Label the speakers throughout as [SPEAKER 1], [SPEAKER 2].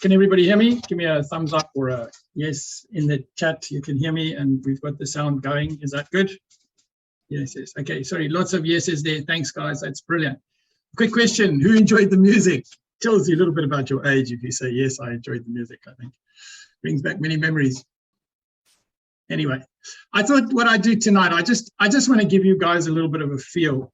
[SPEAKER 1] Can everybody hear me? Give me a thumbs up or a yes in the chat. You can hear me and we've got the sound going. Is that good? Yes, yes. Okay, sorry, lots of yeses there. Thanks, guys. That's brilliant. Quick question. Who enjoyed the music? Tells you a little bit about your age if you say, yes, I enjoyed the music, I think. Brings back many memories. Anyway, I thought what I'd do tonight, I just want to give you guys a little bit of a feel,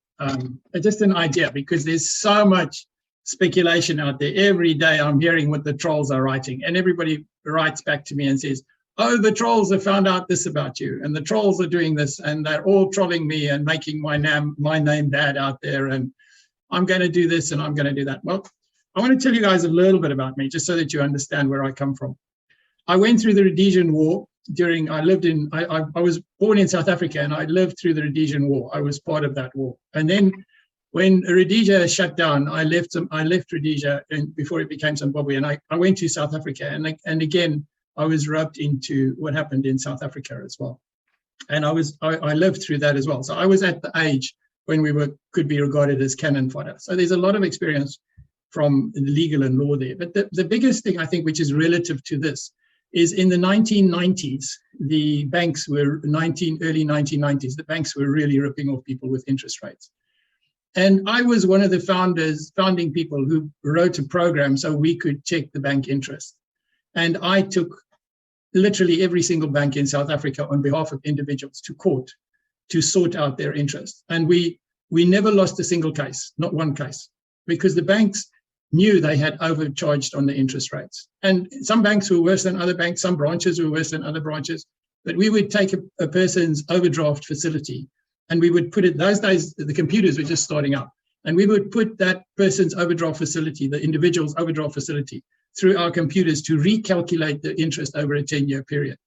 [SPEAKER 1] just an idea, because there's so much speculation out there. Every day I'm hearing what the trolls are writing, and everybody writes back to me and says, oh, the trolls have found out this about you, and the trolls are doing this, and they're all trolling me and making my name bad out there, and I'm going to do this and I'm going to do that. Well, I want to tell you guys a little bit about me, just so that you understand where I come from. I went through the Rhodesian War. I was born in South Africa, and I lived through the Rhodesian War. I was part of that war. And then when Rhodesia shut down, I left Rhodesia before it became Zimbabwe, and I went to South Africa. And again, I was roped into what happened in South Africa as well. And I lived through that as well. So I was at the age when we could be regarded as cannon fodder. So there's a lot of experience from the legal and law there. But the biggest thing, I think, which is relative to this, is in the 1990s, the banks were, early 1990s, the banks were really ripping off people with interest rates. And I was one of the founding people who wrote a program so we could check the bank interest. And I took literally every single bank in South Africa on behalf of individuals to court to sort out their interest. And we never lost a single case, not one case, because the banks knew they had overcharged on the interest rates. And some banks were worse than other banks, some branches were worse than other branches, but we would take a person's overdraft facility and we would put it, those days the computers were just starting up, and we would put that person's overdraft facility, the individual's overdraft facility, through our computers to recalculate the interest over a 10-year period.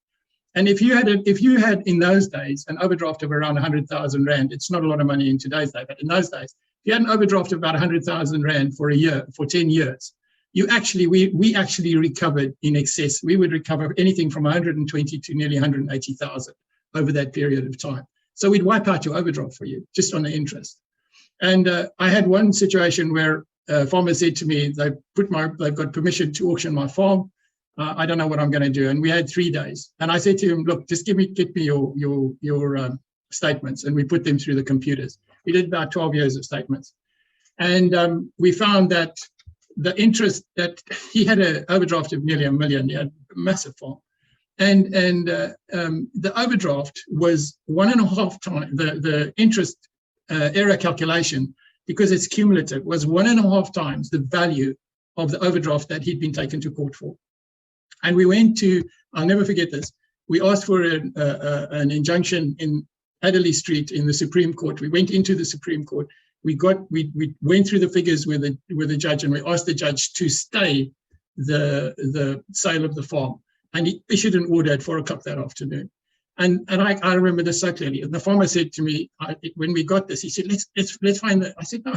[SPEAKER 1] And if you had in those days an overdraft of around 100,000 Rand, it's not a lot of money in today's day, but in those days, if you had an overdraft of about 100,000 Rand for a year, for 10 years, we actually recovered in excess. We would recover anything from 120 to nearly 180,000 over that period of time. So we'd wipe out your overdraft for you just on the interest. And I had one situation where a farmer said to me, they've got permission to auction my farm. I don't know what I'm going to do. And we had 3 days. And I said to him, look, just get me your statements. And we put them through the computers. We did about 12 years of statements. And we found that the interest that he had an overdraft of nearly $1 million. He had a massive farm. And the overdraft was 1.5 times, the interest error calculation, because it's cumulative, was 1.5 times the value of the overdraft that he'd been taken to court for. And we went to, I'll never forget this, we asked for an injunction in Adderley Street in the Supreme Court. We went into the Supreme Court. We went through the figures with the judge, and we asked the judge to stay the sale of the farm. And he issued an order at 4 o'clock that afternoon. And I remember this so clearly. And the farmer said to me, when we got this, he said, let's find that. I said, no,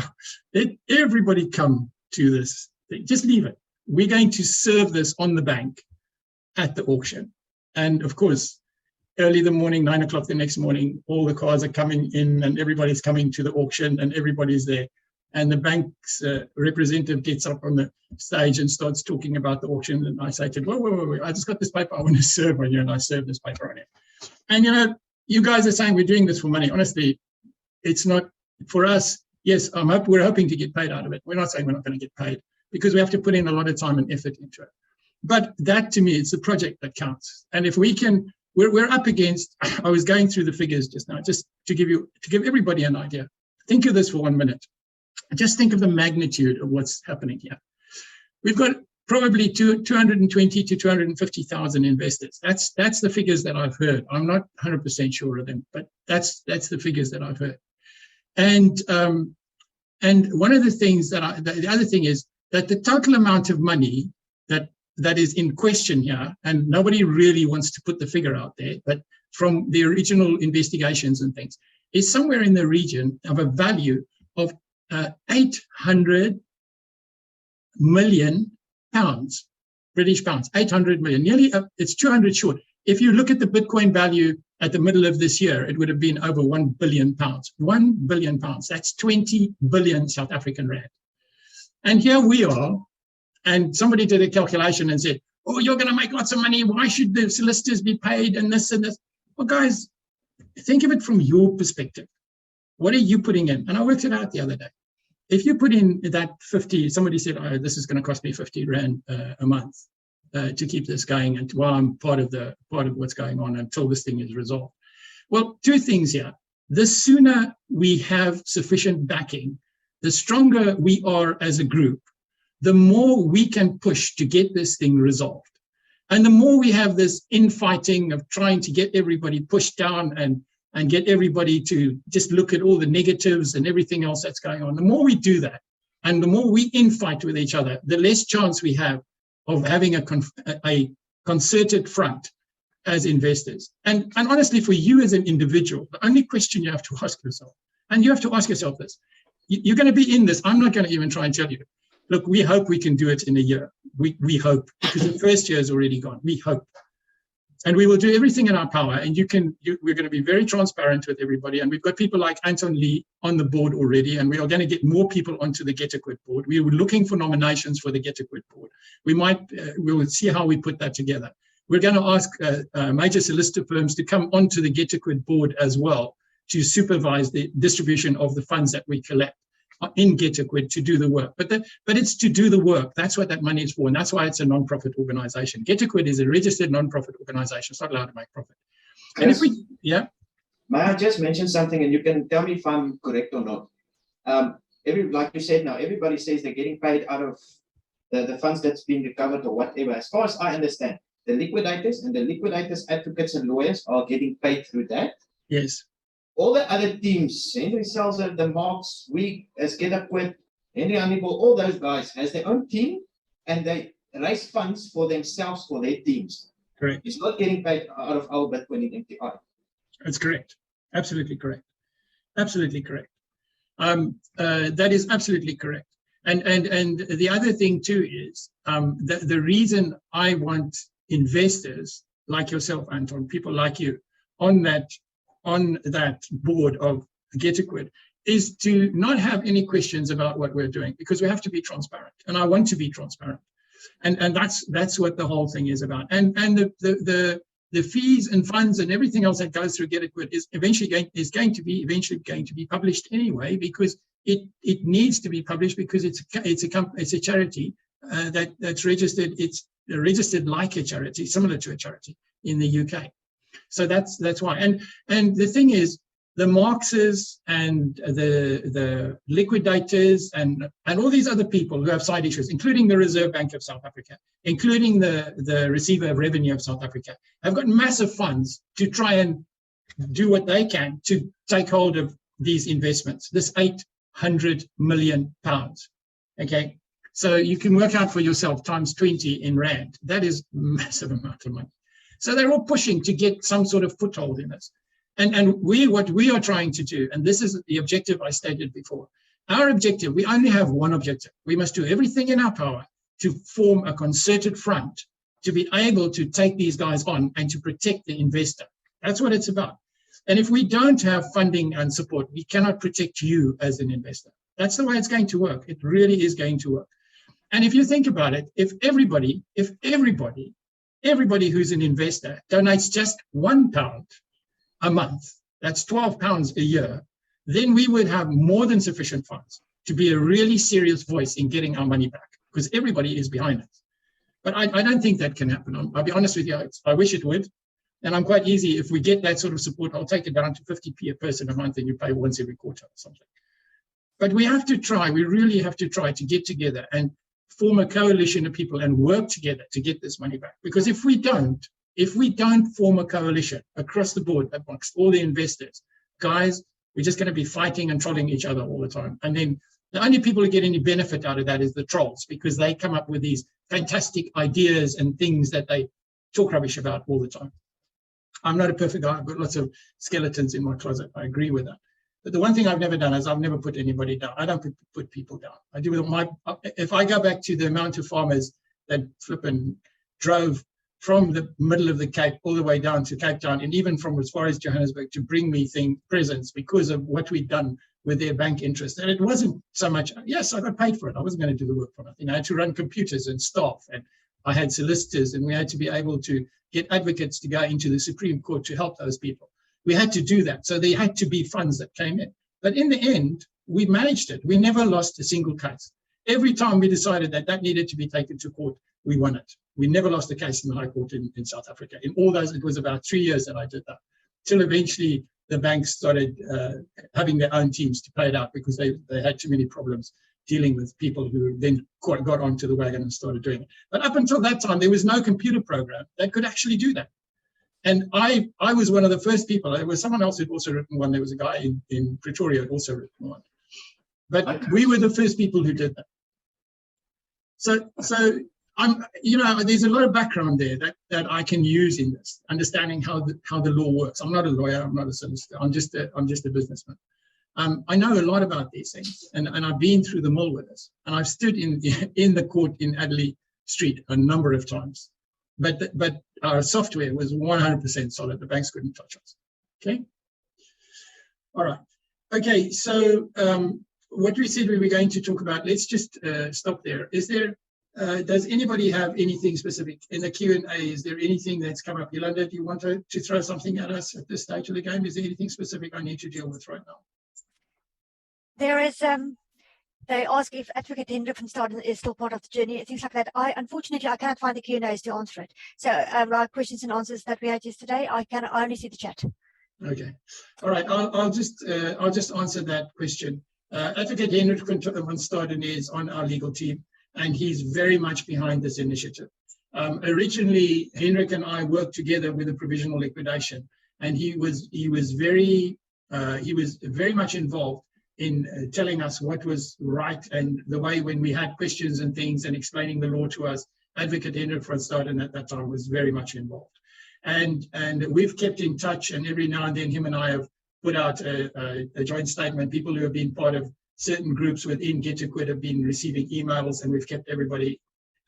[SPEAKER 1] let everybody come to this thing. Just leave it. We're going to serve this on the bank at the auction. And of course, early the morning, 9 o'clock the next morning, all the cars are coming in and everybody's coming to the auction and everybody's there. And the bank's representative gets up on the stage and starts talking about the auction. And I say to him, wait, I just got this paper I want to serve on you, and I serve this paper on you. And, you guys are saying we're doing this for money. Honestly, it's not for us. Yes, we're hoping to get paid out of it. We're not saying we're not going to get paid, because we have to put in a lot of time and effort into it. But that, to me, it's the project that counts. And if we can, we're up against, I was going through the figures just now, just to give everybody an idea. Think of this for 1 minute. Just think of the magnitude of what's happening here. We've got probably 220 to 250,000 investors. That's the figures that I've heard. I'm not 100% sure of them, but that's the figures that I've heard. And one of the things the other thing is that the total amount of money that is in question here, and nobody really wants to put the figure out there, but from the original investigations and things, is somewhere in the region of a value of 800 million pounds, British pounds, 800 million, nearly, it's 200 short. If you look at the Bitcoin value at the middle of this year, it would have been over 1 billion pounds. 1 billion pounds, that's 20 billion South African Rand. And here we are And somebody did a calculation and said, oh, you're going to make lots of money. Why should the solicitors be paid and this and this? Well, guys, think of it from your perspective. What are you putting in? And I worked it out the other day. If you put in that 50, somebody said, oh, this is going to cost me 50 Rand a month to keep this going, and while I'm part of what's going on until this thing is resolved. Well, two things here. The sooner we have sufficient backing, the stronger we are as a group, the more we can push to get this thing resolved. And the more we have this infighting of trying to get everybody pushed down and get everybody to just look at all the negatives and everything else that's going on, the more we do that, and the more we infight with each other, the less chance we have of having a concerted front as investors. And honestly, for you as an individual, the only question you have to ask yourself, and you have to ask yourself this, you're going to be in this. I'm not going to even try and tell you. Look, we hope we can do it in a year. We hope, because the first year is already gone. We hope. And we will do everything in our power. And we're going to be very transparent with everybody. And we've got people like Anton Lee on the board already. And we are going to get more people onto the GetaQuid board. We were looking for nominations for the GetaQuid board. We will see how we put that together. We're going to ask major solicitor firms to come onto the GetaQuid board as well to supervise the distribution of the funds that we collect in GetaQuid to do the work. But it's to do the work. That's what that money is for, and that's why it's a non-profit organization. GetaQuid is a registered non-profit organization. It's not allowed to make profit. And
[SPEAKER 2] yes.
[SPEAKER 1] Yeah.
[SPEAKER 2] May I just mention something, and you can tell me if I'm correct or not. Like you said now, everybody says they're getting paid out of the funds that's been recovered or whatever. As far as I understand, the liquidators and the liquidators, advocates and lawyers are getting paid through that.
[SPEAKER 1] Yes.
[SPEAKER 2] All the other teams, Henry Selzer, the Marks, we as GetaQuid, Henry Honeyball, all those guys has their own team, and they raise funds for themselves, for their teams.
[SPEAKER 1] Correct.
[SPEAKER 2] It's not getting paid out of our Bitcoin in MTI. That's
[SPEAKER 1] correct. Absolutely correct. Absolutely correct. That is absolutely correct. And the other thing too is the reason I want investors like yourself, Anton, people like you, on that board of GetaQuid, is to not have any questions about what we're doing, because we have to be transparent, and I want to be transparent, and that's what the whole thing is about. And the fees and funds and everything else that goes through GetaQuid is eventually going to be published anyway, because it needs to be published, because it's a charity that's registered. It's registered like a charity, similar to a charity in the UK. So that's why. And the thing is, the Marxes and the liquidators and all these other people who have side issues, including the Reserve Bank of South Africa, including the Receiver of Revenue of South Africa, have got massive funds to try and do what they can to take hold of these investments, this £800 million. Okay, so you can work out for yourself times 20 in Rand. That is a massive amount of money. So they're all pushing to get some sort of foothold in this. And what we are trying to do, and this is the objective I stated before, our objective, we only have one objective. We must do everything in our power to form a concerted front to be able to take these guys on and to protect the investor. That's what it's about. And if we don't have funding and support, we cannot protect you as an investor. That's the way it's going to work. It really is going to work. And if you think about it, if everybody who's an investor donates just £1 a month, that's £12 a year, then we would have more than sufficient funds to be a really serious voice in getting our money back, because everybody is behind us. But I don't think that can happen. I'll be honest with you, I wish it would. And I'm quite easy. If we get that sort of support, I'll take it down to 50p a person a month, and you pay once every quarter or something. But we have to try, we really have to try to get together and form a coalition of people and work together to get this money back. Because if we don't form a coalition across the board amongst all the investors, guys, we're just going to be fighting and trolling each other all the time. And then the only people who get any benefit out of that is the trolls, because they come up with these fantastic ideas and things that they talk rubbish about all the time. I'm not a perfect guy. I've got lots of skeletons in my closet. I agree with that. But the one thing I've never done is I've never put anybody down. I don't put people down. I do with if I go back to the amount of farmers that drove from the middle of the Cape all the way down to Cape Town, and even from as far as Johannesburg, to bring me presents because of what we'd done with their bank interest. And it wasn't so much, yes, I got paid for it. I wasn't going to do the work for nothing. I had to run computers and staff, and I had solicitors, and we had to be able to get advocates to go into the Supreme Court to help those people. We had to do that. So there had to be funds that came in. But in the end, we managed it. We never lost a single case. Every time we decided that that needed to be taken to court, we won it. We never lost a case in the High Court in South Africa. In all those, it was about 3 years that I did that, till eventually the banks started having their own teams to pay it out because they had too many problems dealing with people who then got onto the wagon and started doing it. But up until that time, there was no computer program that could actually do that. And I was one of the first people. There was someone else who'd also written one. There was a guy in Pretoria who'd also written one. But we were the first people who did that. So there's a lot of background there that I can use in this, understanding how the law works. I'm not a lawyer. I'm not a solicitor. I'm just a businessman. I know a lot about these things, and I've been through the mill with this, and I've stood in the court in Adderley Street a number of times. But our software was 100% solid. The banks couldn't touch us. Okay. All right. Okay. So what we said we were going to talk about. Let's just stop there. Is there? Does anybody have anything specific in the Q&A? Is there anything that's come up? Yolanda, do you want to throw something at us at this stage of the game? Is there anything specific I need to deal with right now?
[SPEAKER 3] There is, they ask if Advocate Hendrik van Staden is still part of the journey, things like that. Unfortunately, I cannot find the Q&As to answer it. So our questions and answers that we had yesterday, I only see the chat.
[SPEAKER 1] Okay. All right. I'll just answer that question. Advocate Hendrik van Staden is on our legal team, and he's very much behind this initiative. Originally, Hendrik and I worked together with a provisional liquidation, and he was very much involved in telling us what was right, and the way when we had questions and things and explaining the law to us. Advocate Hendrik van Staden at that time was very much involved, and we've kept in touch, and every now and then him and I have put out a joint statement. People who have been part of certain groups within GetaQuid have been receiving emails, and we've kept everybody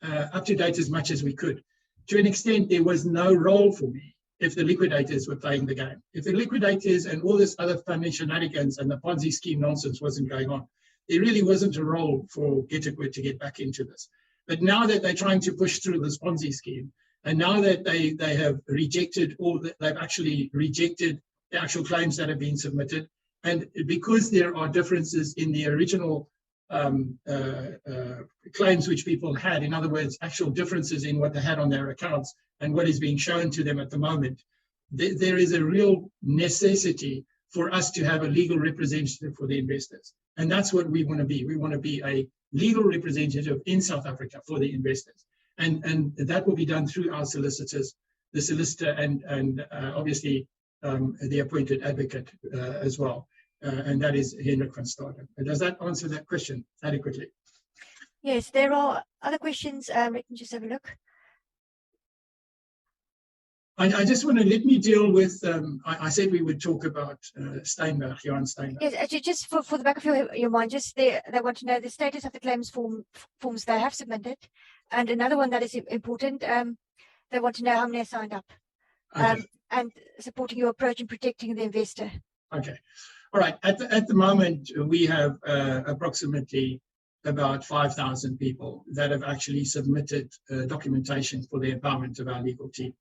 [SPEAKER 1] up to date as much as we could. To an extent, there was no role for me if the liquidators were playing the game. If the liquidators and all this other funding shenanigans and the Ponzi scheme nonsense wasn't going on, there really wasn't a role for GetaQuid to get back into this. But now that they're trying to push through this Ponzi scheme, and now that they have rejected they've actually rejected the actual claims that have been submitted, and because there are differences in the original claims which people had, in other words, actual differences in what they had on their accounts and what is being shown to them at the moment, there is a real necessity for us to have a legal representative for the investors. And that's what we want to be. We want to be a legal representative in South Africa for the investors. And that will be done through our solicitors, the solicitor and obviously the appointed advocate as well. And that is Hendrik van Staden. Does that answer that question adequately?
[SPEAKER 3] Yes, there are other questions. Let me just have a look.
[SPEAKER 1] I just want to let me deal with, I said we would talk about Steynberg, Johan Steynberg.
[SPEAKER 3] Yes, actually, just for the back of your mind, just they want to know the status of the claims forms they have submitted. And another one that is important, they want to know how many are signed up.
[SPEAKER 1] Okay.
[SPEAKER 3] And supporting your approach in protecting the investor.
[SPEAKER 1] Okay. All right. At the moment, we have approximately about 5,000 people that have actually submitted documentation for the empowerment of our legal team.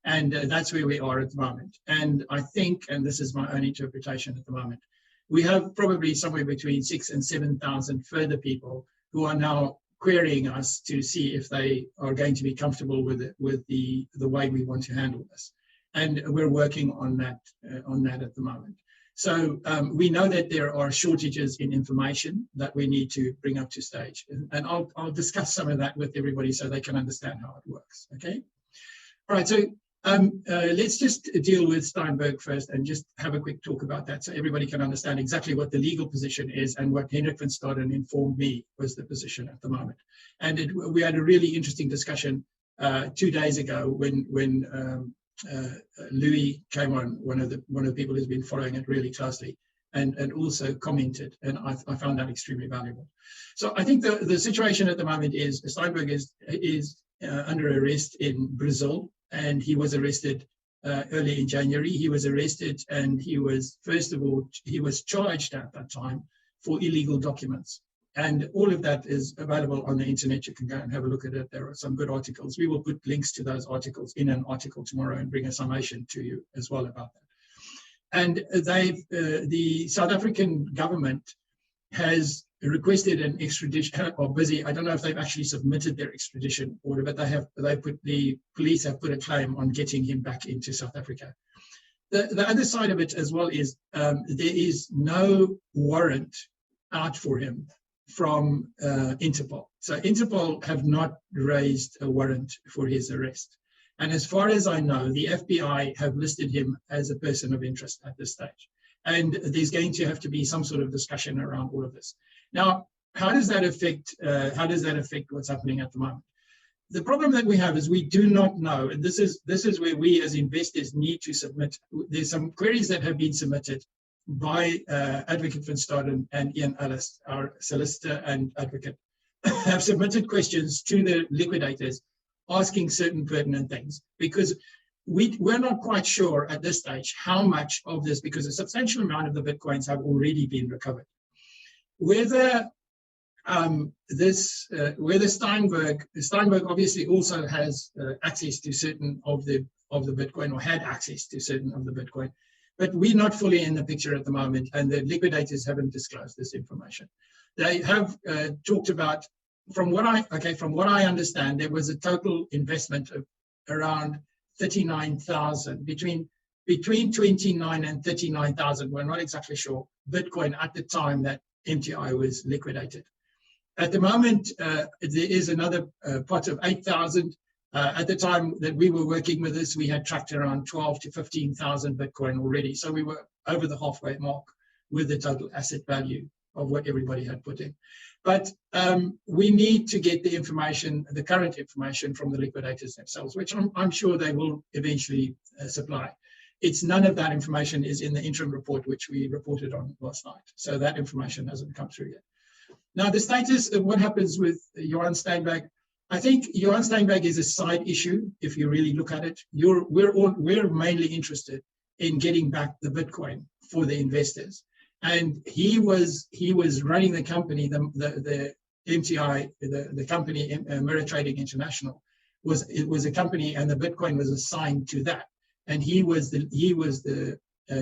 [SPEAKER 1] And that's where we are at the moment. And I think, and this is my own interpretation at the moment, we have probably somewhere between 6,000 and 7,000 further people who are now querying us to see if they are going to be comfortable with it, with the way we want to handle this. And we're working on that at the moment. So we know that there are shortages in information that we need to bring up to stage. And I'll discuss some of that with everybody so they can understand how it works, okay? All right, so let's just deal with Steynberg first and just have a quick talk about that so everybody can understand exactly what the legal position is and what Hendrik van Staden informed me was the position at the moment. And we had a really interesting discussion 2 days ago when Louis came on, one of the people who's been following it really closely, and also commented, and I found that extremely valuable. So I think the situation at the moment is Steynberg is under arrest in Brazil and he was arrested early in January. He was arrested, and he was, first of all, he was charged at that time for illegal documents. And all of that is available on the internet. You can go and have a look at it. There are some good articles. We will put links to those articles in an article tomorrow and bring a summation to you as well about that. And the South African government has requested an extradition, or busy, I don't know if they've actually submitted their extradition order, but the police have put a claim on getting him back into South Africa. The other side of it as well is there is no warrant out for him from Interpol. So Interpol have not raised a warrant for his arrest. And as far as I know, the FBI have listed him as a person of interest at this stage. And there's going to have to be some sort of discussion around all of this. Now, how does that affect what's happening at the moment? The problem that we have is we do not know, and this is where we as investors need to submit. There's some queries that have been submitted by Advocate Van Staden and Ian Ellis, our solicitor and advocate, have submitted questions to the liquidators asking certain pertinent things, because we're not quite sure at this stage how much of this, because a substantial amount of the Bitcoins have already been recovered. Whether Steynberg obviously also has access to certain of the Bitcoin, or had access to certain of the Bitcoin, but we're not fully in the picture at the moment, and the liquidators haven't disclosed this information. They have talked about, from what I understand, there was a total investment of around 39,000, between 29 and 39,000. We're not exactly sure, Bitcoin at the time that MTI was liquidated. At the moment, there is another pot of 8,000. At the time that we were working with this, we had tracked around 12 to 15,000 Bitcoin already. So we were over the halfway mark with the total asset value of what everybody had put in. But we need to get the information, the current information, from the liquidators themselves, which I'm sure they will eventually supply. None of that information is in the interim report, which we reported on last night. So that information hasn't come through yet. Now, the status of what happens with Johan Steynberg, I think Johan Steynberg is a side issue if you really look at it. We're mainly interested in getting back the Bitcoin for the investors. And he was running the company, the MTI, the company, Mirror Trading International, was a company, and the Bitcoin was assigned to that. And he was the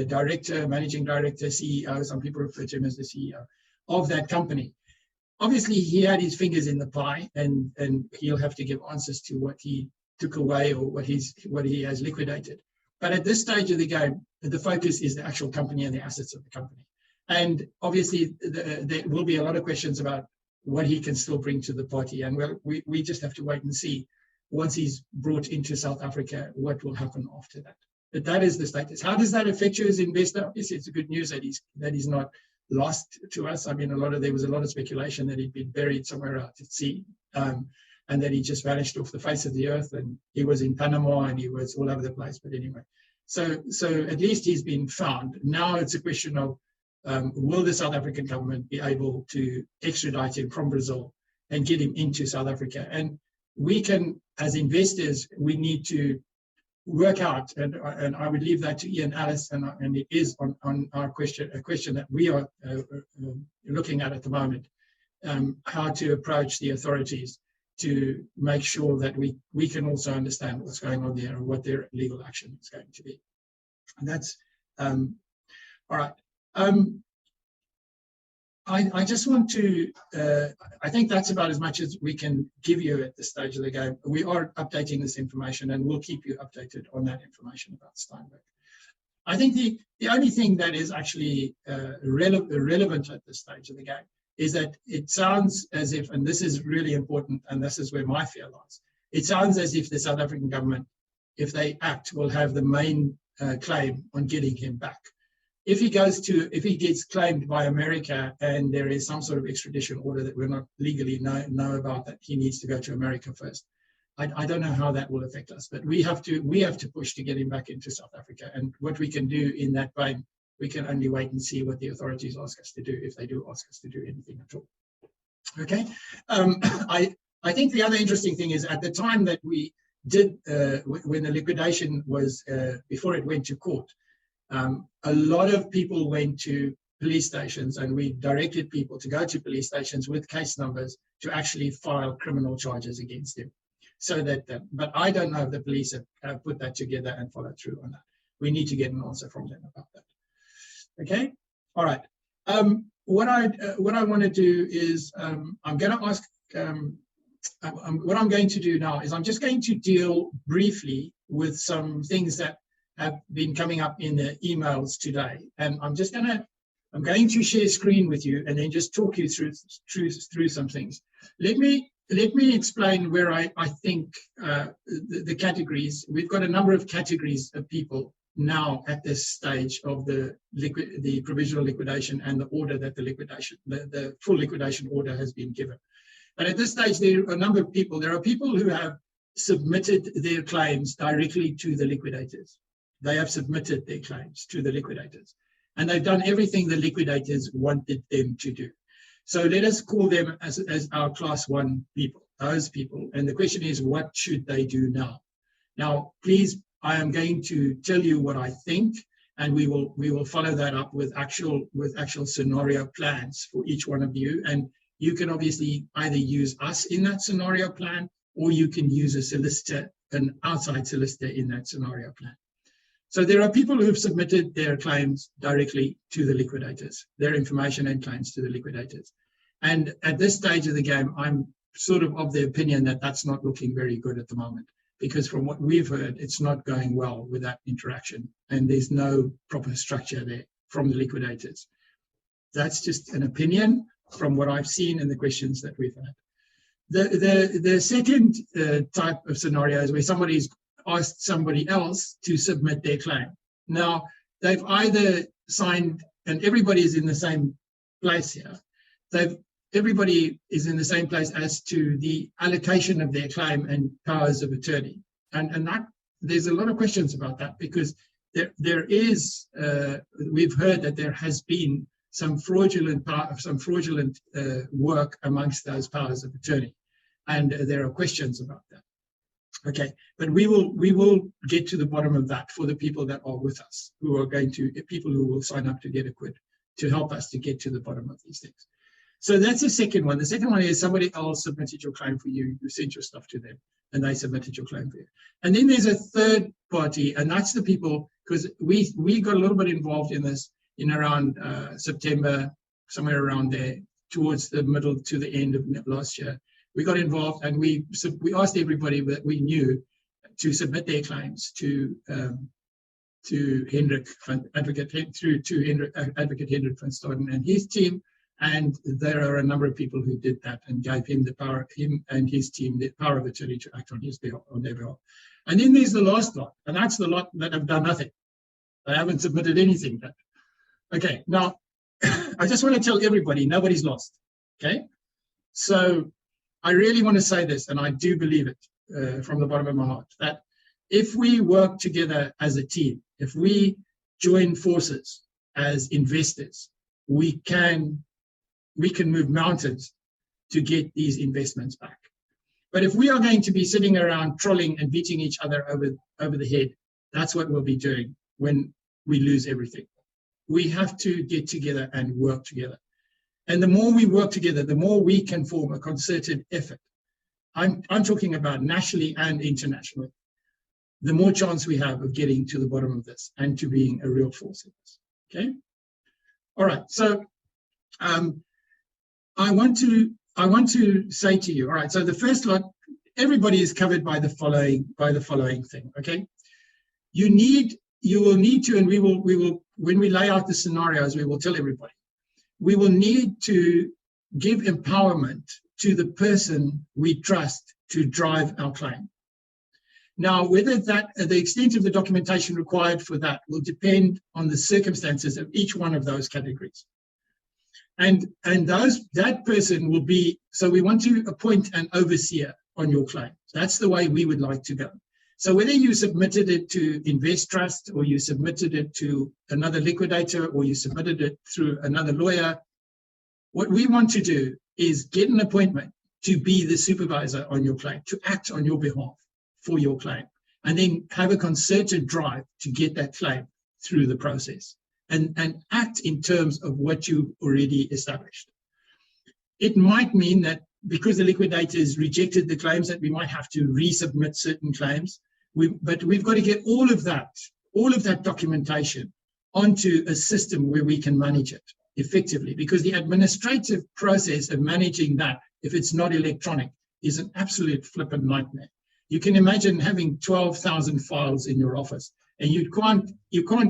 [SPEAKER 1] director, managing director, CEO. Some people refer to him as the CEO of that company. Obviously, he had his fingers in the pie, and he'll have to give answers to what he took away or what he has liquidated. But at this stage of the game, the focus is the actual company and the assets of the company. And obviously, there will be a lot of questions about what he can still bring to the party. And we just have to wait and see, once he's brought into South Africa, what will happen after that. But that is the status. How does that affect you as an investor? Obviously, it's a good news that he's not lost to us. I mean, there was a lot of speculation that he'd been buried somewhere out at sea, and that he just vanished off the face of the earth, and he was in Panama and he was all over the place. But anyway, so at least he's been found. Now it's a question of, will the South African government be able to extradite him from Brazil and get him into South Africa? And we can, as investors, we need to work out, and I would leave that to Ian Ellis, and it is on our question, a question that we are looking at the moment, how to approach the authorities to make sure that we can also understand what's going on there and what their legal action is going to be. And that's all right. I just want to, I think that's about as much as we can give you at this stage of the game. We are updating this information, and we'll keep you updated on that information about Steynberg. I think the only thing that is actually relevant at this stage of the game is that it sounds as if, and this is really important, and this is where my fear lies, it sounds as if the South African government, if they act, will have the main claim on getting him back. If he gets claimed by America and there is some sort of extradition order that we're not legally know about, that he needs to go to America first, I don't know how that will affect us. But we have to push to get him back into South Africa. And what we can do in that vein, we can only wait and see what the authorities ask us to do, if they do ask us to do anything at all. Okay. I think the other interesting thing is, at the time that we when the liquidation was, before it went to court, a lot of people went to police stations, and we directed people to go to police stations with case numbers to actually file criminal charges against them. So that, but I don't know if the police have put that together and followed through on that. We need to get an answer from them about that. Okay, all right. What I want to do is I'm going to ask. What I'm going to do now is I'm just going to deal briefly with some things that have been coming up in the emails today, and I'm going to share screen with you and then just talk you through some things. Let me explain where I think the categories. We've got a number of categories of people now at this stage of the provisional liquidation and the order that the full liquidation order has been given. And at this stage, there are a number of people. There are people who have submitted their claims directly to the liquidators. They have submitted their claims to the liquidators, and they've done everything the liquidators wanted them to do. So let us call them as our class 1 people, those people. And the question is, what should they do now? Now, please, I am going to tell you what I think, and we will follow that up with actual scenario plans for each one of you. And you can obviously either use us in that scenario plan, or you can use a solicitor, an outside solicitor in that scenario plan. So there are people who have submitted their claims directly to the liquidators, their information and claims to the liquidators. And at this stage of the game, I'm sort of the opinion that that's not looking very good at the moment, because from what we've heard, it's not going well with that interaction, and there's no proper structure there from the liquidators. That's just an opinion from what I've seen and the questions that we've had. The second type of scenario is where somebody's asked somebody else to submit their claim. Now, they've either signed, and everybody is in the same place here, everybody is in the same place as to the allocation of their claim and powers of attorney. And that, there's a lot of questions about that, because there is, we've heard that there has been some fraudulent work amongst those powers of attorney, and there are questions about that. Okay, but we will get to the bottom of that for the people that are with us, people who will sign up to GetaQuid, to help us to get to the bottom of these things. So that's the second one. The second one is somebody else submitted your claim for you, you sent your stuff to them, and they submitted your claim for you. And then there's a third party, and that's the people, because we got a little bit involved in this in around September, somewhere around there, towards the middle to the end of last year. We got involved, and we asked everybody that we knew to submit their claims to Hendrik, Advocate Hendrik van Staden and his team. And there are a number of people who did that and gave him and his team the power of attorney to act on their behalf. And then there's the last lot, and that's the lot that have done nothing. They haven't submitted anything yet. Okay, now I just want to tell everybody, nobody's lost. Okay, so I really want to say this, and I do believe it from the bottom of my heart, that if we work together as a team, if we join forces as investors, we can move mountains to get these investments back. But if we are going to be sitting around trolling and beating each other over the head, that's what we'll be doing when we lose everything. We have to get together and work together. And the more we work together, the more we can form a concerted effort. I'm talking about nationally and internationally. The more chance we have of getting to the bottom of this and to being a real force in this. Okay. All right. So I want to say to you. All right. So the first lot, everybody is covered by the following thing. Okay. You will need to, and we will when we lay out the scenarios, we will tell everybody. We will need to give empowerment to the person we trust to drive our claim. Now, whether the extent of the documentation required for that will depend on the circumstances of each one of those categories. And that person will be, so we want to appoint an overseer on your claim. That's the way we would like to go. So whether you submitted it to Invest Trust, or you submitted it to another liquidator, or you submitted it through another lawyer, what we want to do is get an appointment to be the supervisor on your claim, to act on your behalf. for your claim, and then have a concerted drive to get that claim through the process and act in terms of what you already established. It might mean that because the liquidators rejected the claims that we might have to resubmit certain claims, but we've got to get all of that documentation onto a system where we can manage it effectively, because the administrative process of managing that, if it's not electronic, is an absolute flippant nightmare. You can imagine having 12,000 files in your office, and you can't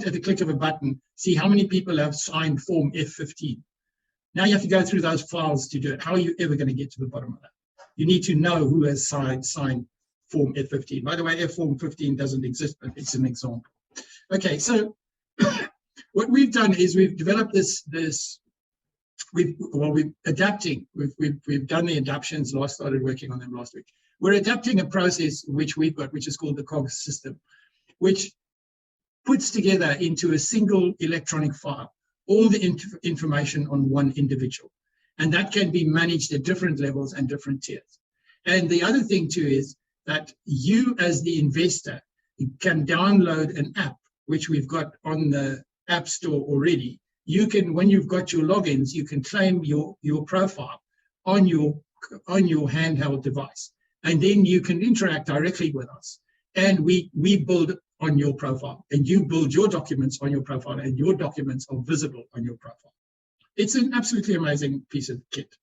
[SPEAKER 1] at the click of a button see how many people have signed Form F15. Now you have to go through those files to do it. How are you ever going to get to the bottom of that? You need to know who has signed Form F15. By the way, Form 15 doesn't exist, but it's an example. Okay, so what we've done is we've developed we've adapting. We've done the adaptions. Started working on them last week. We're adapting a process which we've got, which is called the Cox System, which puts together into a single electronic file all the information on one individual, and that can be managed at different levels and different tiers. And the other thing too is that you, as the investor, can download an app which we've got on the App Store already. You can, when you've got your logins, you can claim your profile on your handheld device, and then you can interact directly with us. And we build on your profile, and you build your documents on your profile, and your documents are visible on your profile. It's an absolutely amazing piece of kit.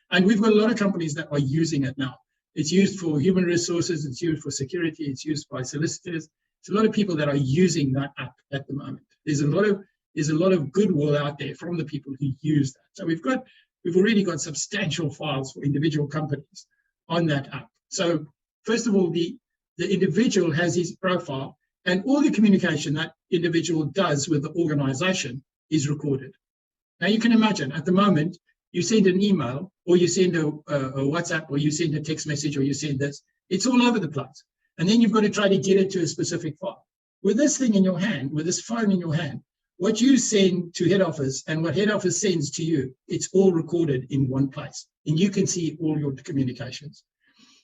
[SPEAKER 1] And we've got a lot of companies that are using it now. It's used for human resources, it's used for security, it's used by solicitors. There's a lot of people that are using that app at the moment. There's a lot of goodwill out there from the people who use that. So we've already got substantial files for individual companies on that app. So first of all, the individual has his profile, and all the communication that individual does with the organization is recorded. Now you can imagine at the moment, you send an email, or you send a WhatsApp, or you send a text message, or you send this, it's all over the place. And then you've got to try to get it to a specific file. With this thing in your hand, with this phone in your hand, what you send to head office and what head office sends to you, it's all recorded in one place, and you can see all your communications.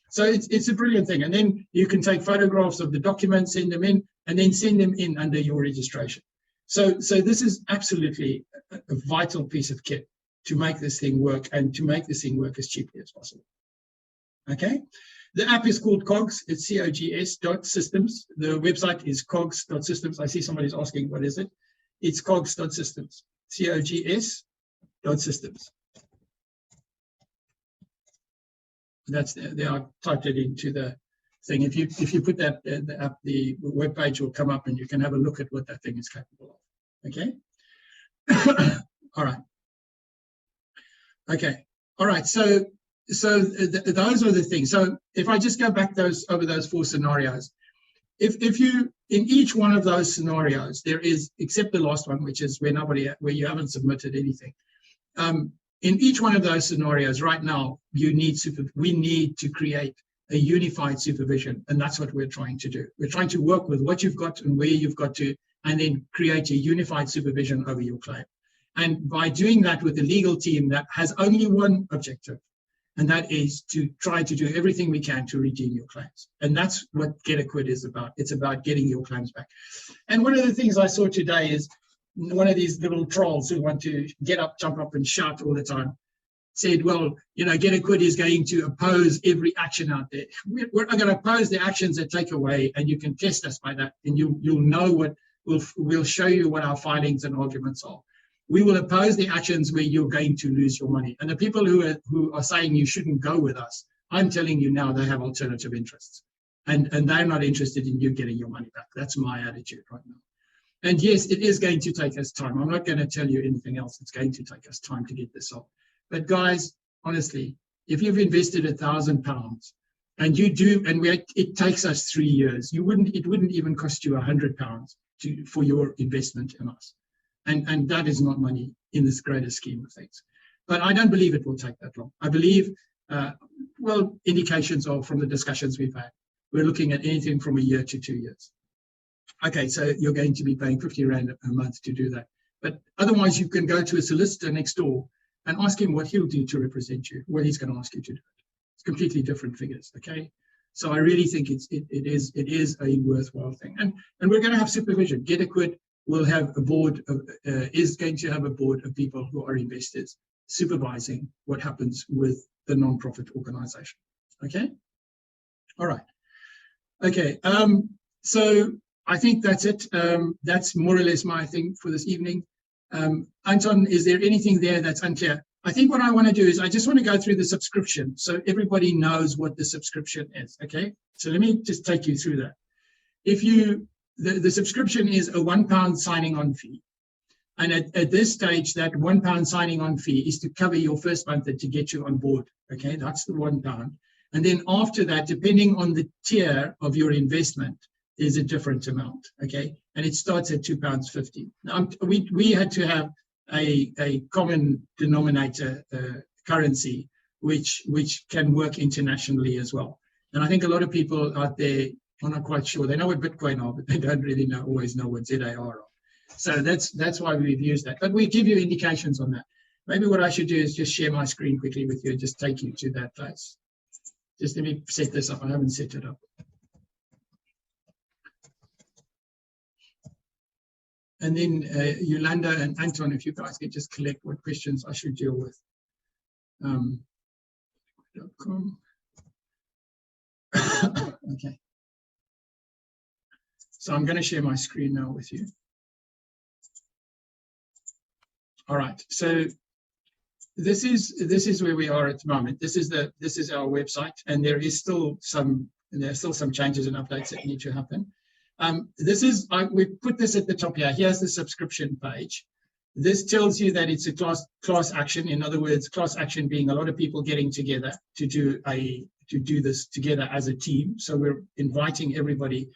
[SPEAKER 1] So it's a brilliant thing. And then you can take photographs of the documents, send them in, and then send them in under your registration. So this is absolutely a vital piece of kit to make this thing work, and to make this thing work as cheaply as possible. Okay, the app is called Cogs. It's cogs.systems. The website is cogs.systems. I see somebody's asking, what is it? It's cogs.systems. cogs.systems. That's there. I typed it into the thing. If you put that the app, the web page will come up, and you can have a look at what that thing is capable of. Okay. All right. Okay. All right. So those are the things. So if I just go back over those four scenarios, if you, in each one of those scenarios, there is, except the last one, which is where you haven't submitted anything. In each one of those scenarios right now, we need to create a unified supervision, and that's what we're trying to do. We're trying to work with what you've got and where you've got to, and then create a unified supervision over your claim. And by doing that with a legal team that has only one objective, and that is to try to do everything we can to redeem your claims. And that's what GetaQuid is about. It's about getting your claims back. And one of the things I saw today is one of these little trolls who want to get up, jump up, and shout all the time said, well, GetaQuid is going to oppose every action out there. We're going to oppose the actions that take away, and you can test us by that, and you'll know what we'll show you what our findings and arguments are. We will oppose the actions where you're going to lose your money. And the people who are saying you shouldn't go with us, I'm telling you now, they have alternative interests, and they're not interested in you getting your money back. That's my attitude right now. And yes, it is going to take us time. I'm not going to tell you anything else. It's going to take us time to get this off. But guys, honestly, if you've invested £1,000 and you do, and it takes us 3 years, it wouldn't even cost you £100 for your investment in us. And that is not money in this greater scheme of things. But I don't believe it will take that long. I believe, indications are from the discussions we've had. We're looking at anything from a year to 2 years. Okay, so you're going to be paying 50 Rand a month to do that. But otherwise, you can go to a solicitor next door and ask him what he'll do to represent you, what he's going to ask you to do. It's completely different figures, okay? So I really think it is a worthwhile thing. And we're going to have supervision. GetaQuid will have a board of, is going to have a board of people who are investors supervising what happens with the non-profit organization. Okay. All right. Okay. So I think that's it. That's more or less my thing for this evening. Anton, is there anything there that's unclear? I think what I want to do is I just want to go through the subscription so everybody knows what the subscription is. Okay. So let me just take you through that. If you, the subscription is a £1 signing on fee. And at this stage, that £1 signing on fee is to cover your first month and to get you on board. Okay, that's the £1. And then after that, depending on the tier of your investment, there's a different amount. Okay, and it starts at £2.50. Now, we had to have a common denominator currency, which can work internationally as well. And I think a lot of people out there are not quite sure. They know what Bitcoin are, but they don't really always know what ZAR are. So that's why we've used that. But we give you indications on that. Maybe what I should do is just share my screen quickly with you and just take you to that place. Just let me set this up. I haven't set it up. And then Yolanda and Anton, if you guys could just collect what questions I should deal with. Okay. So I'm going to share my screen now with you. All right. So this is where we are at the moment. This is our website, and there are still some changes and updates that need to happen. We put this at the top here. Here's the subscription page. This tells you that it's a class action. In other words, class action being a lot of people getting together to do this together as a team. So we're inviting everybody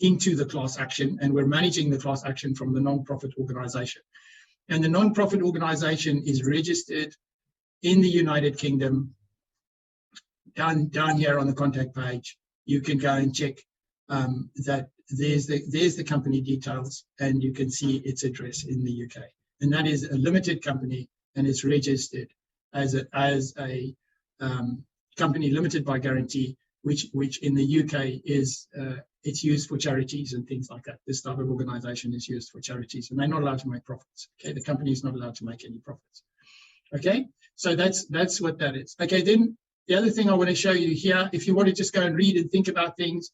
[SPEAKER 1] into the class action, and we're managing the class action from the non-profit organization. And the non-profit organization is registered in the United Kingdom. Down here on the contact page, you can go and check that there's the company details, and you can see its address in the UK. And that is a limited company, and it's registered as a company limited by guarantee, which in the UK is it's used for charities and things like that. This type of organization is used for charities, and they're not allowed to make profits. Okay, the company is not allowed to make any profits. Okay, so that's what that is. Okay, then the other thing I want to show you here, if you want to just go and read and think about things,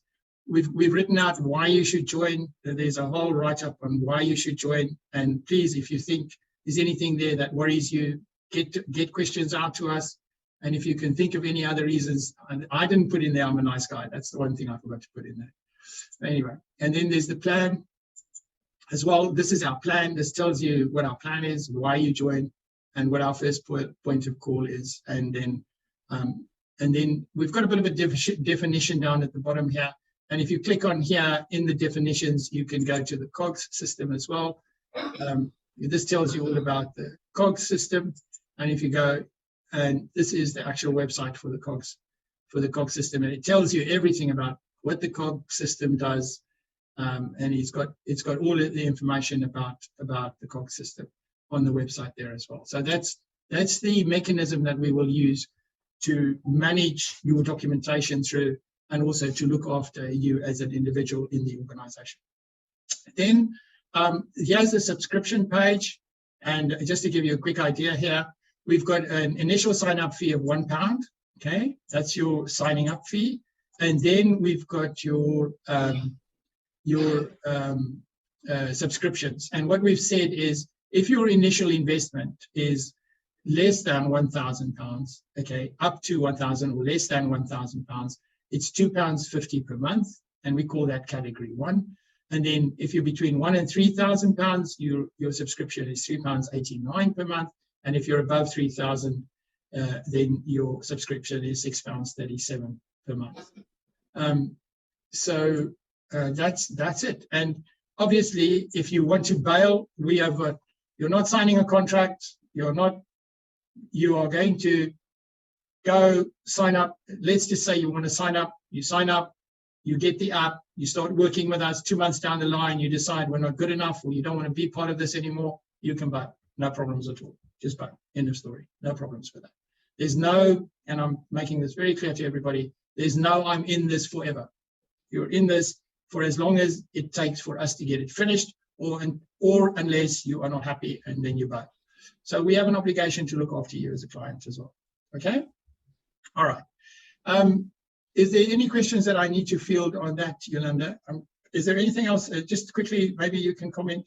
[SPEAKER 1] we've written out why you should join. There's a whole write-up on why you should join. And please, if you think there's anything there that worries you, get questions out to us. And if you can think of any other reasons, I didn't put in there I'm a nice guy. That's the one thing I forgot to put in there. Anyway, and then there's the plan as well. This is our plan. This tells you what our plan is, why you join, and what our first point of call is. And then we've got a bit of a definition down at the bottom here. And if you click on here in the definitions, you can go to the Cox system as well. This tells you all about the Cox system. And if you go, and this is the actual website for the Cox system, and it tells you everything about what the Cox system does, and it's got all of the information about the Cox system on the website there as well. So that's the mechanism that we will use to manage your documentation through, and also to look after you as an individual in the organization. Then here's the subscription page, and just to give you a quick idea here, we've got an initial sign-up fee of £1. Okay, that's your signing up fee. And then we've got your subscriptions. And what we've said is, if your initial investment is less than £1,000, okay, up to 1,000 or less than £1,000, it's £2.50 per month, and we call that category 1. And then if you're between £1,000 and £3,000, your subscription is £3.89 per month. And if you're above 3,000, then your subscription is £6.37 per month. So that's it. And obviously, if you want to bail, you're not signing a contract. You are going to go sign up. Let's just say you want to sign up. You sign up, you get the app, you start working with us. 2 months down the line, you decide we're not good enough, or you don't want to be part of this anymore. You can bail. No problems at all. Just bail. End of story. No problems with that. There's no, and I'm making this very clear to everybody, There's no, I'm in this forever. You're in this for as long as it takes for us to get it finished, or unless you are not happy and then you buy. So we have an obligation to look after you as a client as well. Okay? All right. Is there any questions that I need to field on that, Yolanda? Is there anything else? Just quickly, maybe you can comment.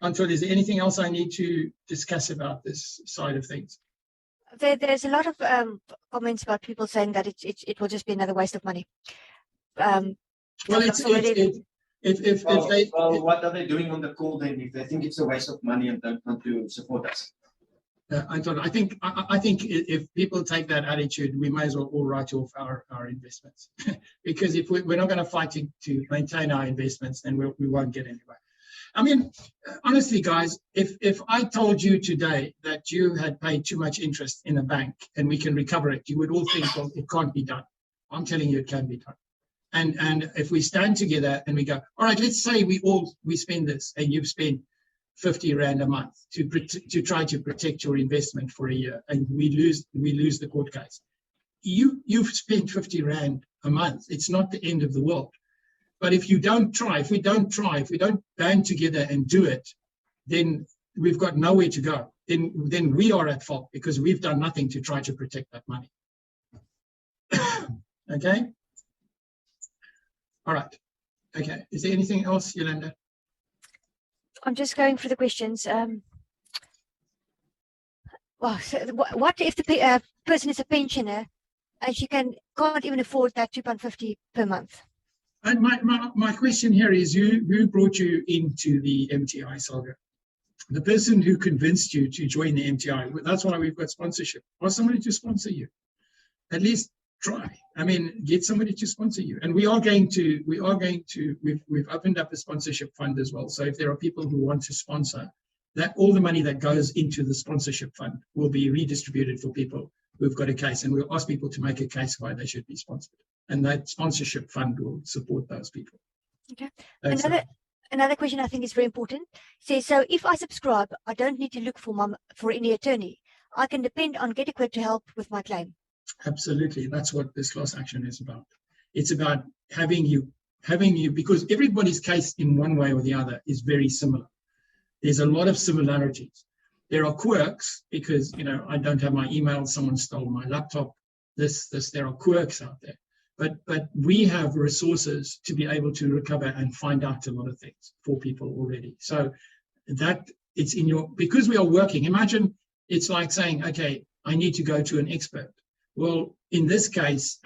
[SPEAKER 1] Until, is there anything else I need to discuss about this side of things?
[SPEAKER 3] There's a lot of comments about people saying that it will just be another waste of money.
[SPEAKER 2] Well, what are they doing on the call then if they think it's a waste of money and don't want to support us?
[SPEAKER 1] I think if people take that attitude, we may as well all write off our investments because if we're not going to fight to maintain our investments, then we won't get anywhere. I mean, honestly, guys, if I told you today that you had paid too much interest in a bank and we can recover it, you would all think, well, it can't be done. I'm telling you, it can be done. And if we stand together and we go, all right, let's say we spend this, and you've spent 50 Rand a month to try to protect your investment for a year, and we lose the court case. You've spent 50 Rand a month. It's not the end of the world. But if we don't band together and do it, then we've got nowhere to go. Then we are at fault because we've done nothing to try to protect that money. Okay? All right. Okay. Is there anything else, Yolanda?
[SPEAKER 3] I'm just going through the questions. Well, so what if the person is a pensioner and she can't even afford that £2.50 per month?
[SPEAKER 1] And my question here is, who brought you into the MTI saga? The person who convinced you to join the MTI. That's why we've got sponsorship. Or somebody to sponsor you. At least try. I mean, get somebody to sponsor you. And we've opened up a sponsorship fund as well. So if there are people who want to sponsor, that all the money that goes into the sponsorship fund will be redistributed for people who've got a case. And we'll ask people to make a case why they should be sponsored. And that sponsorship fund will support those people.
[SPEAKER 3] Okay. Another question I think is very important. Says, so if I subscribe, I don't need to look for any attorney. I can depend on GetaQuid to help with my claim.
[SPEAKER 1] Absolutely. That's what this class action is about. It's about having you, because everybody's case in one way or the other is very similar. There's a lot of similarities. There are quirks because, I don't have my email, someone stole my laptop, there are quirks out there. But we have resources to be able to recover and find out a lot of things for people already. So that it's because we are working. Imagine it's like saying, okay, I need to go to an expert. Well, in this case,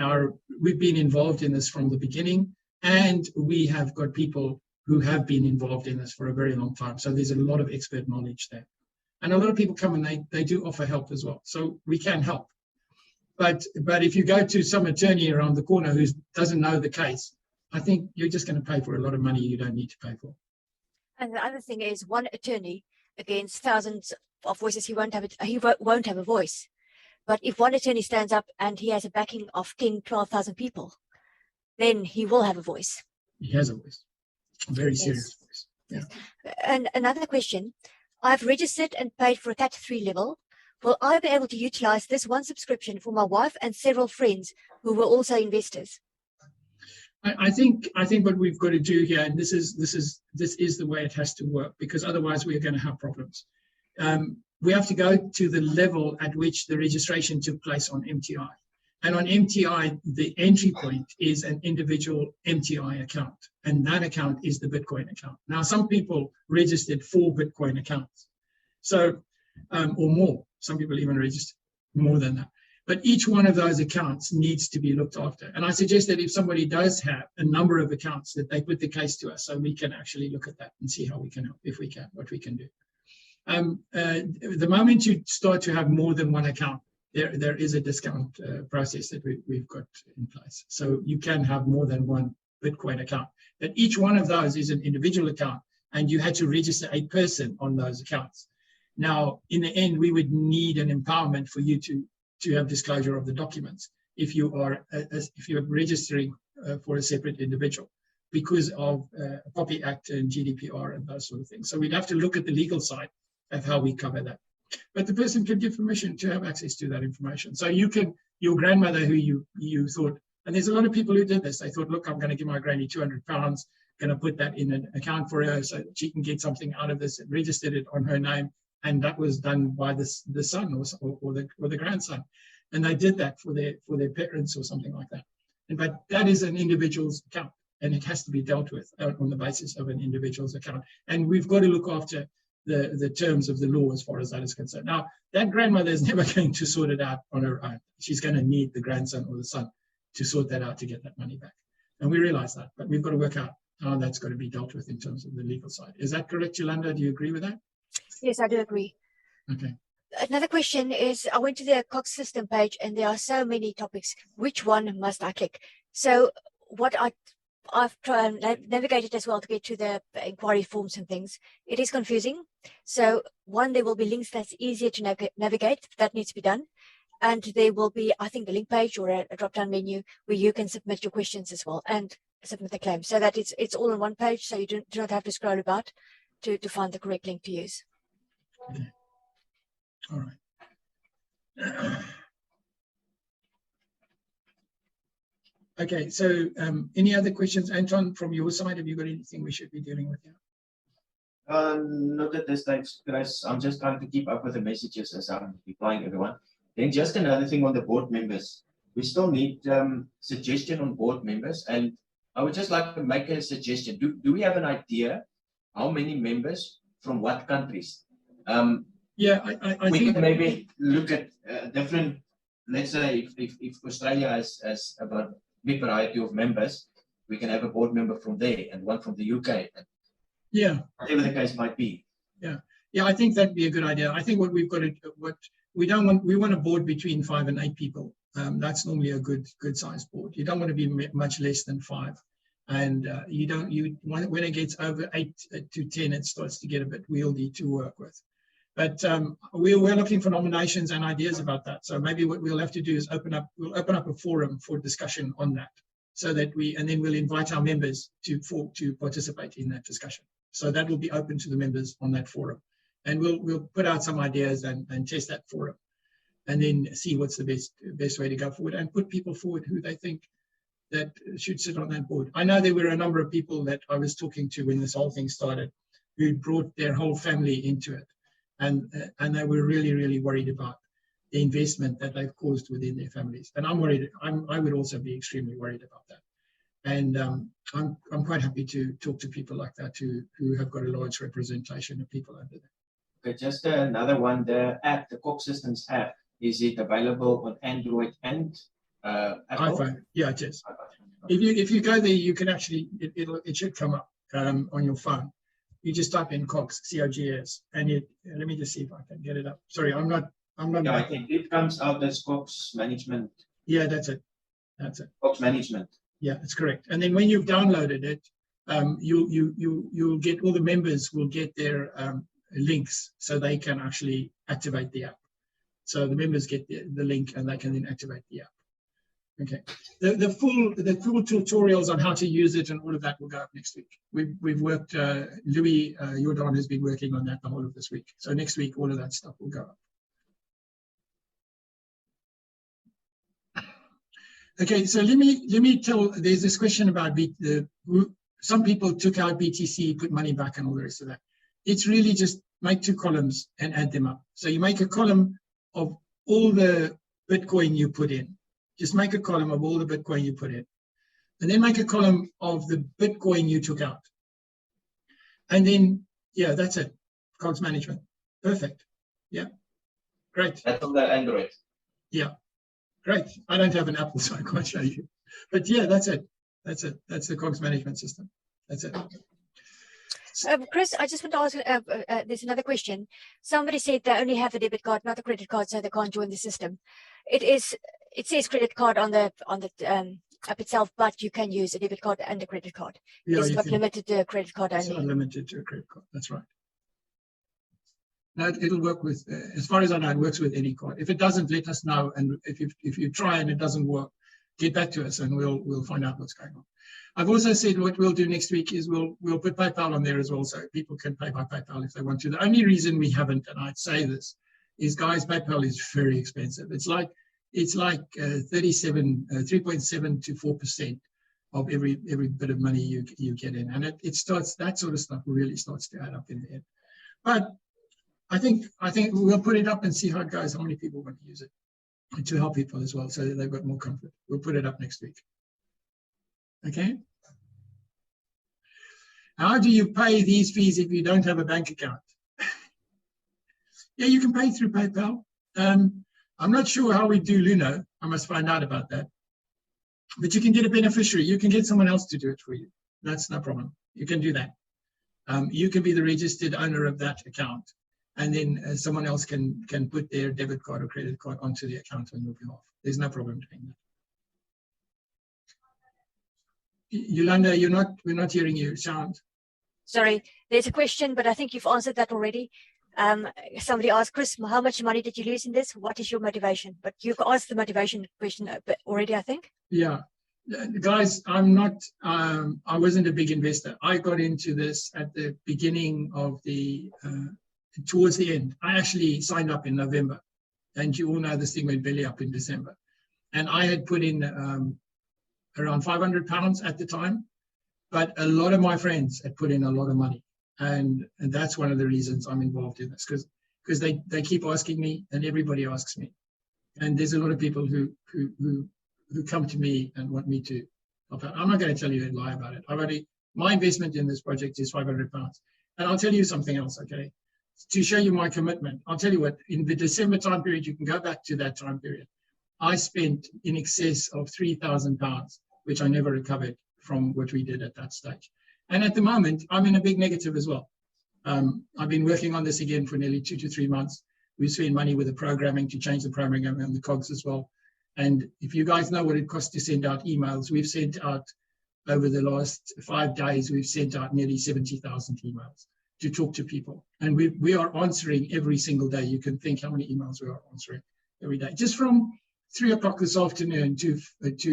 [SPEAKER 1] we've been involved in this from the beginning, and we have got people who have been involved in this for a very long time. So there's a lot of expert knowledge there. And a lot of people come and they do offer help as well. So we can help. But if you go to some attorney around the corner who doesn't know the case, I think you're just going to pay for a lot of money you don't need to pay for.
[SPEAKER 3] And the other thing is, one attorney against thousands of voices, he won't have a voice. But if one attorney stands up and he has a backing of 10, 12,000 people, then he will have a voice.
[SPEAKER 1] He has a voice, a very serious voice. Yeah.
[SPEAKER 3] And another question, I've registered and paid for a Cat 3 level. Will I be able to utilize this one subscription for my wife and several friends who were also investors?
[SPEAKER 1] I think what we've got to do here, and this is the way it has to work, because otherwise we are going to have problems. We have to go to the level at which the registration took place on MTI. And on MTI, the entry point is an individual MTI account. And that account is the Bitcoin account. Now, some people registered 4 Bitcoin accounts, so or more. Some people even register more than that. But each one of those accounts needs to be looked after. And I suggest that if somebody does have a number of accounts, that they put the case to us so we can actually look at that and see how we can help, if we can, what we can do. The moment you start to have more than one account, there is a discount process that we've got in place. So you can have more than one Bitcoin account. But each one of those is an individual account, and you had to register a person on those accounts. Now, in the end, we would need an empowerment for you to have disclosure of the documents if you are registering for a separate individual, because of Copy Act and GDPR and those sort of things. So we'd have to look at the legal side of how we cover that. But the person could give permission to have access to that information. So you can, your grandmother who you thought And there's a lot of people who did this. They thought, look, I'm going to give my granny £200, going to put that in an account for her so that she can get something out of this, and registered it on her name. And that was done by the son or the grandson. And they did that for their parents or something like that. But that is an individual's account, and it has to be dealt with on the basis of an individual's account. And we've got to look after the terms of the law as far as that is concerned. Now, that grandmother is never going to sort it out on her own. She's going to need the grandson or the son to sort that out to get that money back. And we realize that, but we've got to work out how that's going to be dealt with in terms of the legal side. Is that correct, Yolanda? Do you agree with that?
[SPEAKER 3] Yes, I do agree.
[SPEAKER 1] Okay.
[SPEAKER 3] Another question is, I went to the Cox System page and there are so many topics. Which one must I click? So what I've navigated as well to get to the inquiry forms and things. It is confusing. So one, there will be links that's easier to navigate. That needs to be done. And there will be, I think, a link page or a drop-down menu where you can submit your questions as well and submit the claim. So that it's all on one page, so you do not have to scroll about to find the correct link to use.
[SPEAKER 1] Okay. All right. Okay, so any other questions? Anton, from your side, have you got anything we should be dealing with here?
[SPEAKER 2] Not at this stage, Chris. I'm just trying to keep up with the messages as I'm replying everyone. Then just another thing on the board members. We still need suggestion on board members, and I would just like to make a suggestion. Do we have an idea how many members from what countries?
[SPEAKER 1] Yeah, I
[SPEAKER 2] we
[SPEAKER 1] think
[SPEAKER 2] can maybe look at different. Let's say if Australia has about a big variety of members, we can have a board member from there and one from the UK.
[SPEAKER 1] Yeah,
[SPEAKER 2] whatever the case might be.
[SPEAKER 1] Yeah, I think that'd be a good idea. I think what we've got to, what we don't want, we want a board between 5 and 8 people. That's normally a good size board. You don't want to be much less than 5, and when it gets over 8 to 10, it starts to get a bit wieldy to work with. But we're looking for nominations and ideas about that. So maybe what we'll have to do is we'll open up a forum for discussion on that, so that and then we'll invite our members to participate in that discussion. So that will be open to the members on that forum, and we'll put out some ideas and test that forum, and then see what's the best way to go forward, and put people forward who they think that should sit on that board. I know there were a number of people that I was talking to when this whole thing started, who brought their whole family into it. And they were really, really worried about the investment that they've caused within their families. And I'm worried. I would also be extremely worried about that. And I'm quite happy to talk to people like that who have got a large representation of people under them.
[SPEAKER 2] Okay, just another one. The app, the Cox Systems app, is it available on Android and Apple?
[SPEAKER 1] iPhone? Yeah, it is. If you go there, you can actually it should come up on your phone. You just type in Cox, C-O-G-S, and let me just see if I can get it up. Sorry, I'm not.
[SPEAKER 2] Yeah, I think it comes out as Cox Management.
[SPEAKER 1] Yeah, that's it.
[SPEAKER 2] Cox Management.
[SPEAKER 1] Yeah, that's correct. And then when you've downloaded it, you'll get, all the members will get their links, so they can actually activate the app. So the members get the link, and they can then activate the app. Okay. The full tutorials on how to use it and all of that will go up next week. We've worked. Louis Jordan has been working on that the whole of this week. So next week, all of that stuff will go up. Okay, so let me tell. There's this question about some people took out BTC, put money back, and all the rest of that. It's really just make 2 columns and add them up. So you make a column of all the Bitcoin you put in. Just make a column of all the Bitcoin you put in, and then make a column of the Bitcoin you took out. And then, yeah, that's it. Cox Management. Perfect. Yeah. Great.
[SPEAKER 2] That's on the Android.
[SPEAKER 1] Yeah. Great. I don't have an Apple, so I can't show you. But yeah, that's it. That's it. That's the Cox Management System. That's it.
[SPEAKER 3] Chris, I just want to ask, there's another question. Somebody said they only have a debit card, not a credit card, so they can't join the system. It says credit card on the app itself, but you can use a debit card and a credit card.
[SPEAKER 1] Yeah,
[SPEAKER 3] it's not limited to a credit card only.
[SPEAKER 1] It's not limited to a credit card. That's right. No, it'll work with, as far as I know, it works with any card. If it doesn't, let us know. And if you try and it doesn't work, get back to us and we'll find out what's going on. I've also said what we'll do next week is we'll put PayPal on there as well, so people can pay by PayPal if they want to. The only reason we haven't, and I'd say this, is, guys, PayPal is very expensive. It's like it's like 3.7 to 4% of every bit of money you get in, and it starts, that sort of stuff really starts to add up in the end. But I think we'll put it up and see how it goes, how many people want to use it, and to help people as well, so that they've got more comfort. We'll put it up next week. Okay. How do you pay these fees if you don't have a bank account? Yeah, you can pay through PayPal. I'm not sure how we do Luno. I must find out about that. But you can get a beneficiary. You can get someone else to do it for you. That's no problem. You can do that. You can be the registered owner of that account, and then someone else can put their debit card or credit card onto the account on your behalf. There's no problem doing that. Yolanda, we're not hearing you. Sound.
[SPEAKER 3] Sorry, there's a question, but I think you've answered that already. Somebody asked, Chris, how much money did you lose in this? What is your motivation? But you've asked the motivation question already, I think.
[SPEAKER 1] Yeah, guys, I'm not, I wasn't a big investor. I got into this at the beginning of towards the end. I actually signed up in November, and you all know this thing went belly up in December. And I had put in around £500 at the time, but a lot of my friends had put in a lot of money. And that's one of the reasons I'm involved in this, because they keep asking me, and everybody asks me. And there's a lot of people who come to me and want me to help out. I'm not going to tell you and lie about it. My investment in this project is £500. And I'll tell you something else, okay? To show you my commitment, I'll tell you what, in the December time period, you can go back to that time period. I spent in excess of £3,000, which I never recovered from what we did at that stage. And at the moment, I'm in a big negative as well. I've been working on this again for nearly 2 to 3 months. We've spent money with the programming to change the programming and the Cogs as well. And if you guys know what it costs to send out emails, we've sent out, over the last 5 days, we've sent out nearly 70,000 emails to talk to people. And we are answering every single day. You can think how many emails we are answering every day. Just from 3 o'clock this afternoon to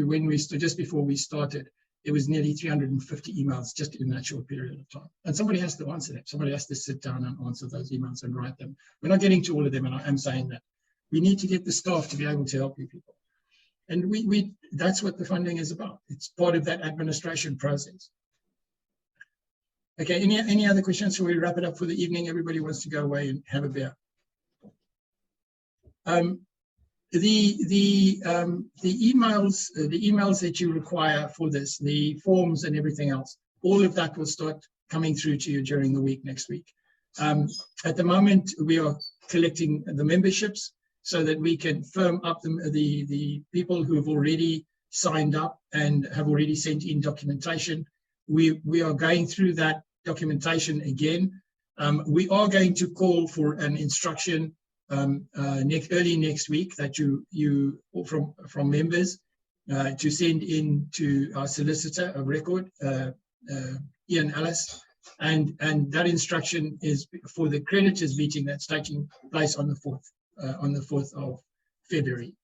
[SPEAKER 1] when just before we started, it was nearly 350 emails just in that short period of time. And somebody has to answer them. Somebody has to sit down and answer those emails and write them. We're not getting to all of them, and I am saying that. We need to get the staff to be able to help you people. And that's what the funding is about. It's part of that administration process. Okay, any other questions? Shall we wrap it up for the evening? Everybody wants to go away and have a beer. The emails that you require for this, the forms and everything else, all of that will start coming through to you during the week next week. At the moment, we are collecting the memberships so that we can firm up the people who have already signed up and have already sent in documentation. We are going through that documentation again. We are going to call for an instruction early next week that you from members to send in to our solicitor of record, Ian Ellis, and that instruction is for the creditors meeting that's taking place on the 4th of February.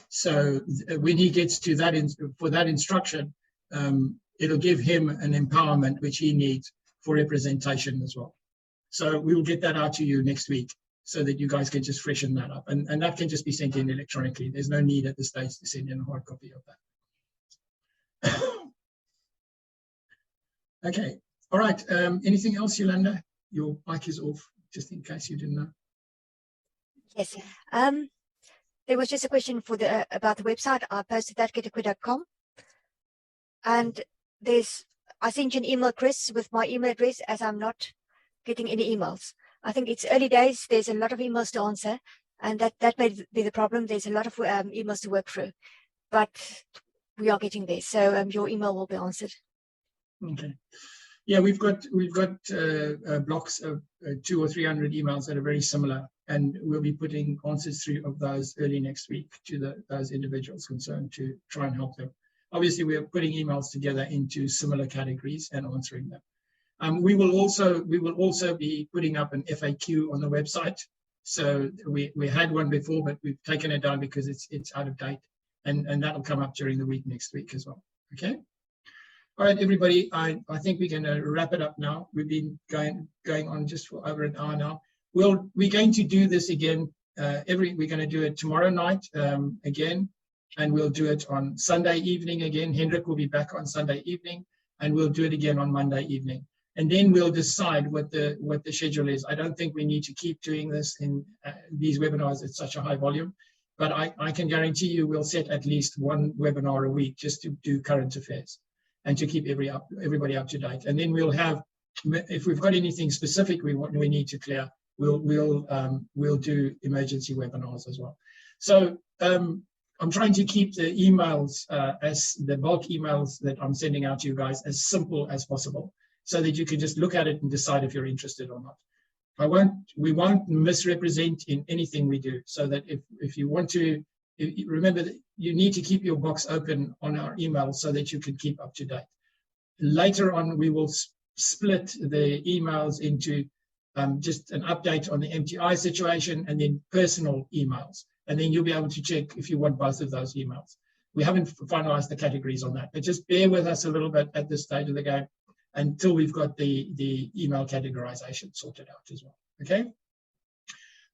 [SPEAKER 1] So when he gets to that for that instruction, it'll give him an empowerment which he needs for representation as well. So we will get that out to you next week, so that you guys can just freshen that up. And that can just be sent in electronically. There's no need at this stage to send in a hard copy of that. Okay, all right. Anything else, Yolanda? Your mic is off, just in case you didn't know.
[SPEAKER 3] Yes. There was just a question about the website. I posted that, GetaQuid.com. And I sent you an email, Chris, with my email address, as I'm not getting any emails. I think it's early days. There's a lot of emails to answer, and that may be the problem. There's a lot of emails to work through, but we are getting there. So your email will be answered.
[SPEAKER 1] Okay. Yeah, we've got blocks of 200 or 300 emails that are very similar, and we'll be putting answers through of those early next week to those individuals concerned to try and help them. Obviously, we are putting emails together into similar categories and answering them. We will also be putting up an FAQ on the website. So we had one before, but we've taken it down because it's out of date, and that'll come up during the week next week as well. Okay. All right, everybody. I think we're going to wrap it up now. We've been going on just for over an hour now. We're going to do this again we're going to do it tomorrow night again, and we'll do it on Sunday evening again. Hendrik will be back on Sunday evening, and we'll do it again on Monday evening. And then we'll decide what the schedule is. I don't think we need to keep doing this in these webinars at such a high volume, but I can guarantee you we'll set at least one webinar a week just to do current affairs and to keep everybody up to date. And then we'll have, if we've got anything specific we need to clear, we'll do emergency webinars as well. So I'm trying to keep the emails, as the bulk emails that I'm sending out to you guys, as simple as possible, so that you can just look at it and decide if you're interested or not. We won't misrepresent in anything we do, so that if you want to, remember that you need to keep your box open on our email so that you can keep up to date. Later on, we will split the emails into just an update on the MTI situation and then personal emails. And then you'll be able to check if you want both of those emails. We haven't finalized the categories on that, but just bear with us a little bit at this stage of the game until we've got the email categorization sorted out as well. Okay?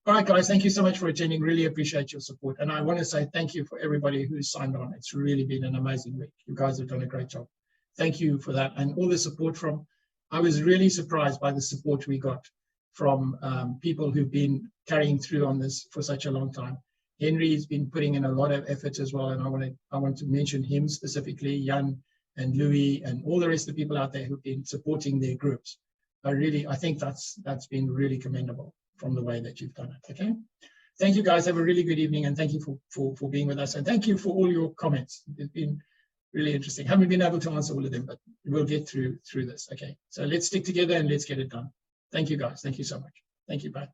[SPEAKER 1] All right, guys, thank you so much for attending. Really appreciate your support. And I want to say thank you for everybody who's signed on. It's really been an amazing week. You guys have done a great job. Thank you for that. And all the support I was really surprised by the support we got from people who've been carrying through on this for such a long time. Henry's been putting in a lot of effort as well, and I want to mention him specifically, Jan and Louis and all the rest of the people out there who've been supporting their groups. I think that's been really commendable from the way that you've done it. Okay, thank you guys. Have a really good evening, and thank you for being with us, and thank you for all your comments. It's been really interesting. Haven't been able to answer all of them, but we'll get through this. Okay, so let's stick together and let's get it done. Thank you guys. Thank you so much. Thank you. Bye.